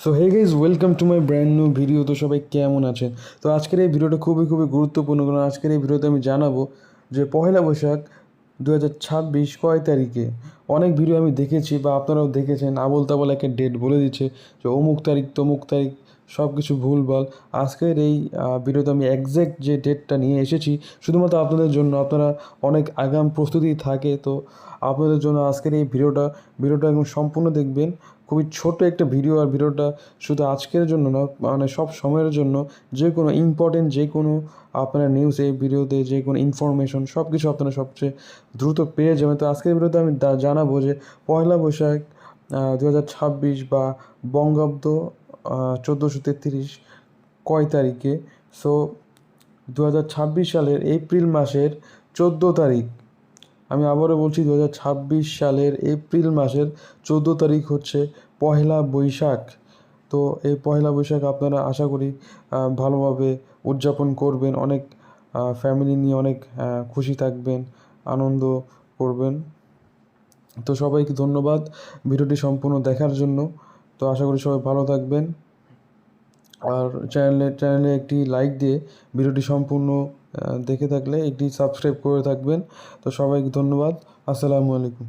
So hey guys, welcome to my brand new video. তো সবাই কেমন আছেন? তো আজকের এই ভিডিওটা খুবই গুরুত্বপূর্ণ, কারণ আজকের এই ভিডিওতে আমি জানাবো যে পহেলা বৈশাখ 2026 কয় তারিখে। অনেক ভিডিও আমি দেখেছি বা আপনারাও দেখেছেন, আবোল তাবোল একটা ডেট বলে দিচ্ছে যে অমুক তারিখ তমুক তারিখ, সব কিছু ভুলভাল। আজকের এই ভিডিওতে আমি একজ্যাক্ট যে ডেটটা নিয়ে এসেছি শুধুমাত্র আপনাদের জন্য। আপনারা অনেক আগাম প্রস্তুতি থাকে, তো আপনাদের জন্য আজকের এই ভিডিওটা একদম সম্পূর্ণ দেখবেন। খুবই ছোট একটা ভিডিও, আর ভিডিওটা শুধু আজকের জন্য না, মানে সব সময়ের জন্য। যে কোনো ইম্পর্টেন্ট যে কোনো আপনারা নিউজ এই ভিডিওতে, যে কোনো ইনফরমেশন সব কিছু আপনারা সবচেয়ে দ্রুত পেয়ে যাবেন। তো আজকের ভিডিওতে আমি জানাবো যে পয়লা বৈশাখ 2026 বা বঙ্গাব্দ 1433 কয় তারিখে। সো 2026 সালের এপ্রিল মাসের 14 তারিখ। আমি আবারও বলছি, 2026 সালের এপ্রিল মাসের 14 তারিখ হচ্ছে পহেলা বৈশাখ। তো এই পহেলা বৈশাখ আপনারা আশা করি ভালোভাবে উদযাপন করবেন, অনেক ফ্যামিলি নিয়ে অনেক খুশি থাকবেন, আনন্দ করবেন। তো সবাইকে ধন্যবাদ ভিডিওটি সম্পূর্ণ দেখার জন্য। তো আশা করি সবাই ভালো থাকবেন, আর চ্যানেলে একটি লাইক দিয়ে ভিডিওটি সম্পূর্ণ দেখে থাকলে একটি সাবস্ক্রাইব করে থাকবেন। তো সবাইকে ধন্যবাদ। আসসালামু আলাইকুম।